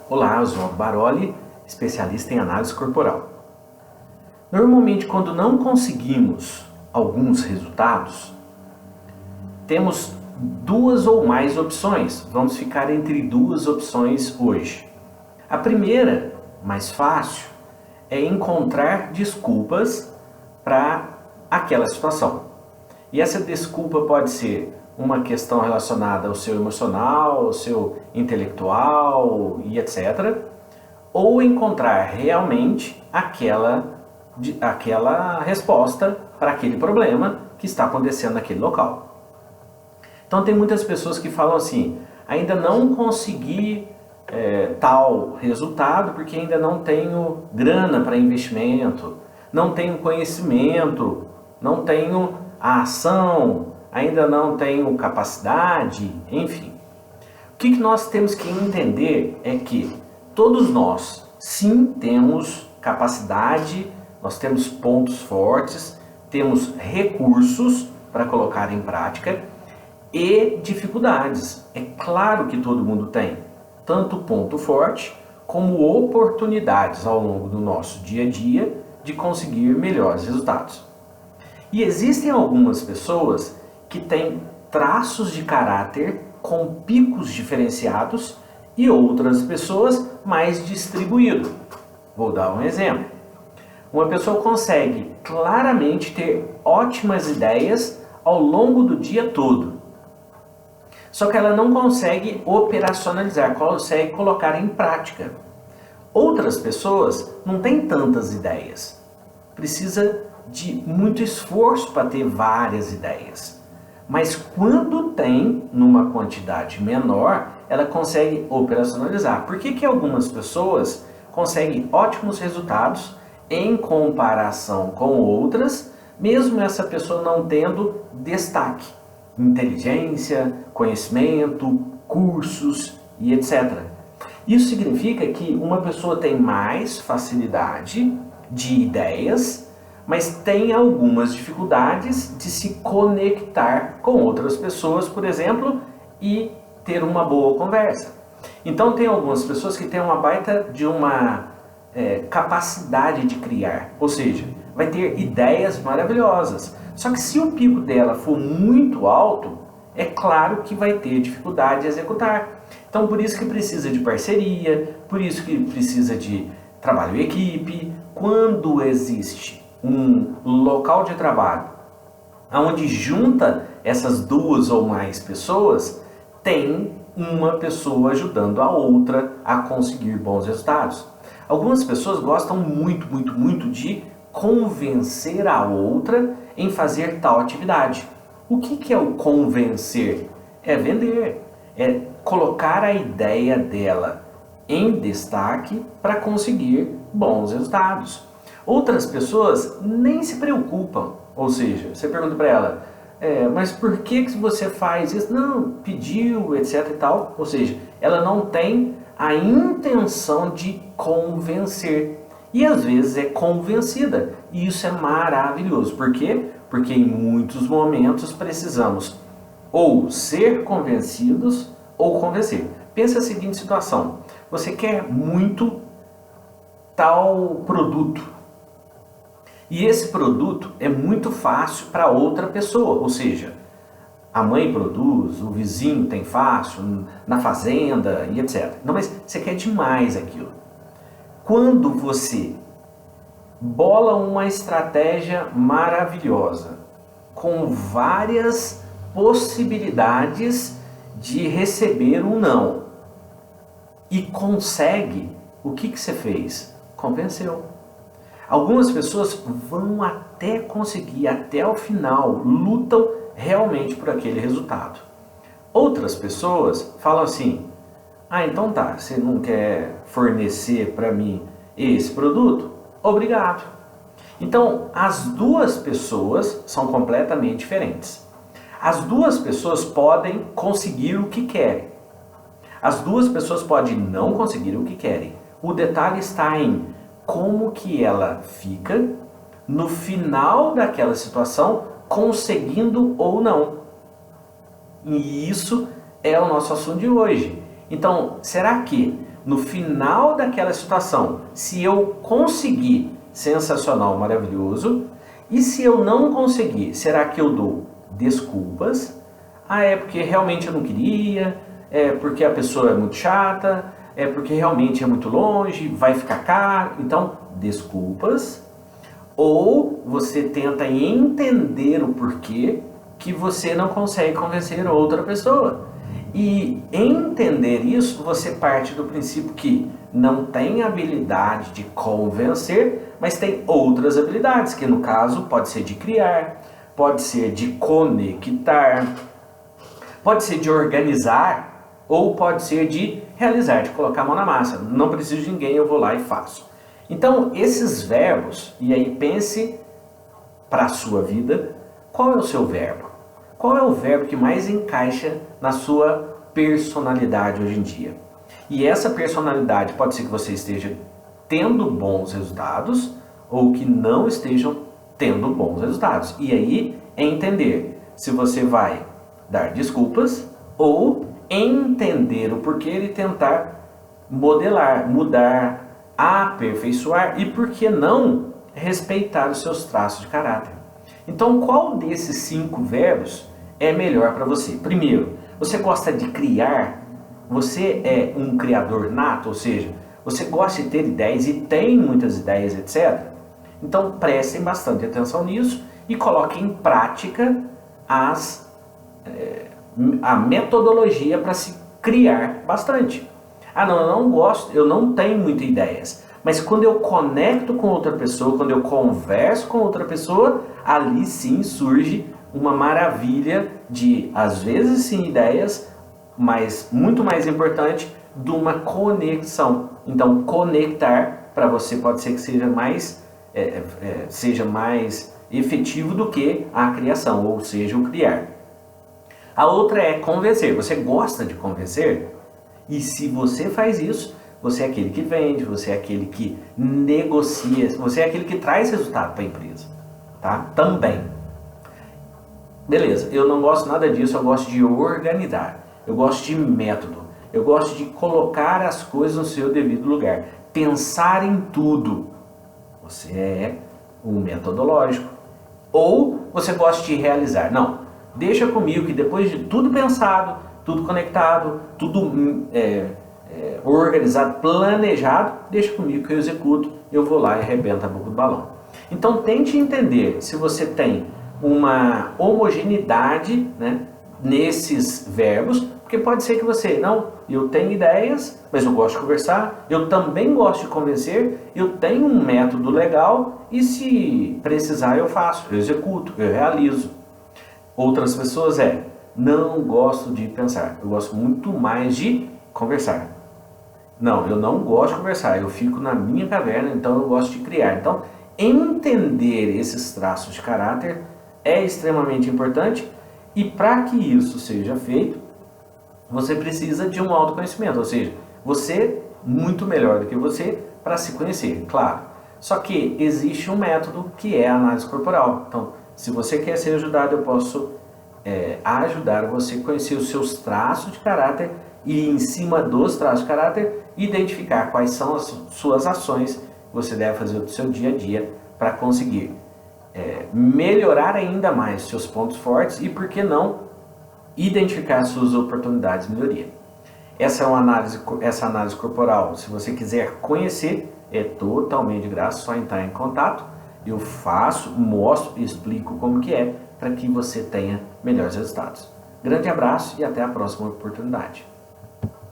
Olá, eu sou o Baroli, especialista em análise corporal. Normalmente, quando não conseguimos alguns resultados, temos duas ou mais opções. Vamos ficar entre duas opções hoje. A primeira, mais fácil, é encontrar desculpas para aquela situação. E essa desculpa pode ser uma questão relacionada ao seu emocional, ao seu intelectual e etc. Ou encontrar realmente aquela resposta para aquele problema que está acontecendo naquele local. Então tem muitas pessoas que falam assim, ainda não consegui tal resultado porque ainda não tenho grana para investimento, não tenho conhecimento, não tenho a ação, ainda não tenho capacidade, enfim. O que nós temos que entender é que todos nós, sim, temos capacidade, nós temos pontos fortes, temos recursos para colocar em prática e dificuldades. É claro que todo mundo tem, tanto ponto forte como oportunidades ao longo do nosso dia a dia de conseguir melhores resultados. E existem algumas pessoas que têm traços de caráter com picos diferenciados e outras pessoas mais distribuído. Vou dar um exemplo. Uma pessoa consegue claramente ter ótimas ideias ao longo do dia todo. Só que ela não consegue operacionalizar, consegue colocar em prática. Outras pessoas não têm tantas ideias. Precisa de muito esforço para ter várias ideias. Mas quando tem, numa quantidade menor, ela consegue operacionalizar. Por que algumas pessoas conseguem ótimos resultados em comparação com outras, mesmo essa pessoa não tendo destaque, inteligência, conhecimento, cursos e etc. Isso significa que uma pessoa tem mais facilidade de ideias, mas tem algumas dificuldades de se conectar com outras pessoas, por exemplo, e ter uma boa conversa. Então tem algumas pessoas que têm uma baita de uma capacidade de criar, ou seja, vai ter ideias maravilhosas. Só que se o pico dela for muito alto, é claro que vai ter dificuldade de executar. Então por isso que precisa de parceria, por isso que precisa de trabalho em equipe. Quando existe um local de trabalho onde junta essas duas ou mais pessoas, tem uma pessoa ajudando a outra a conseguir bons resultados. Algumas pessoas gostam muito de convencer a outra em fazer tal atividade. O que é o convencer? É vender, é colocar a ideia dela em destaque para conseguir bons resultados. Outras pessoas nem se preocupam, ou seja, você pergunta para ela, mas por que você faz isso? Não, pediu, etc e tal. Ou seja, ela não tem a intenção de convencer. E às vezes é convencida. E isso é maravilhoso. Por quê? Porque em muitos momentos precisamos ou ser convencidos ou convencer. Pensa a seguinte situação. Você quer muito tal produto. E esse produto é muito fácil para outra pessoa, ou seja, a mãe produz, o vizinho tem fácil, na fazenda e etc. Não, mas você quer demais aquilo. Quando você bola uma estratégia maravilhosa, com várias possibilidades de receber um não, e consegue, o que você fez? Convenceu. Algumas pessoas vão até conseguir, até o final, lutam realmente por aquele resultado. Outras pessoas falam assim, então tá, você não quer fornecer para mim esse produto? Obrigado. Então, as duas pessoas são completamente diferentes. As duas pessoas podem conseguir o que querem. As duas pessoas podem não conseguir o que querem. O detalhe está em como que ela fica no final daquela situação, conseguindo ou não. E isso é o nosso assunto de hoje. Então, será que no final daquela situação, se eu conseguir, sensacional, maravilhoso. E se eu não conseguir, será que eu dou desculpas? Ah, é porque realmente eu não queria, é porque a pessoa é muito chata, é porque realmente é muito longe, vai ficar caro. Então, desculpas. Ou você tenta entender o porquê que você não consegue convencer outra pessoa. E entender isso, você parte do princípio que não tem habilidade de convencer, mas tem outras habilidades, que no caso pode ser de criar, pode ser de conectar, pode ser de organizar, ou pode ser de realizar, de colocar a mão na massa. Não preciso de ninguém, eu vou lá e faço. Então, esses verbos, e aí pense para a sua vida, qual é o seu verbo? Qual é o verbo que mais encaixa na sua personalidade hoje em dia? E essa personalidade pode ser que você esteja tendo bons resultados ou que não estejam tendo bons resultados. E aí é entender se você vai dar desculpas ou entender o porquê e tentar modelar, mudar, aperfeiçoar e por que não respeitar os seus traços de caráter. Então, qual desses 5 verbos é melhor para você? Primeiro, você gosta de criar? Você é um criador nato, ou seja, você gosta de ter ideias e tem muitas ideias, etc. Então, prestem bastante atenção nisso e coloquem em prática a metodologia para se criar bastante. Ah, não, eu não gosto, eu não tenho muitas ideias. Mas quando eu conecto com outra pessoa, quando eu converso com outra pessoa, ali sim surge uma maravilha de, às vezes sim, ideias, mas muito mais importante, de uma conexão. Então, conectar para você pode ser que seja mais efetivo do que a criação, ou seja, o criar. A outra é convencer. Você gosta de convencer? E se você faz isso, você é aquele que vende, você é aquele que negocia, você é aquele que traz resultado para a empresa, tá? Também. Beleza, eu não gosto nada disso, eu gosto de organizar, eu gosto de método, eu gosto de colocar as coisas no seu devido lugar, pensar em tudo. Você é um metodológico. Ou você gosta de realizar. Não, deixa comigo que depois de tudo pensado, tudo conectado, tudo organizado, planejado, deixa comigo que eu executo, eu vou lá e arrebento a boca do balão. Então tente entender se você tem uma homogeneidade, né, nesses verbos, porque pode ser que você, não, eu tenho ideias, mas eu gosto de conversar, eu também gosto de convencer, eu tenho um método legal e se precisar eu faço, eu executo, eu realizo. Outras pessoas não gosto de pensar, eu gosto muito mais de conversar. Não, eu não gosto de conversar, eu fico na minha caverna, então eu gosto de criar. Então, entender esses traços de caráter é extremamente importante e para que isso seja feito, você precisa de um autoconhecimento, ou seja, você muito melhor do que você para se conhecer, claro. Só que existe um método que é a análise corporal. Então, se você quer ser ajudado, eu posso ajudar você a conhecer os seus traços de caráter e, em cima dos traços de caráter, identificar quais são as suas ações que você deve fazer no seu dia a dia para conseguir melhorar ainda mais seus pontos fortes e, por que não, identificar suas oportunidades de melhoria. Essa análise corporal, se você quiser conhecer, é totalmente de graça, só entrar em contato. Eu faço, mostro, explico como que é, para que você tenha melhores resultados. Grande abraço e até a próxima oportunidade.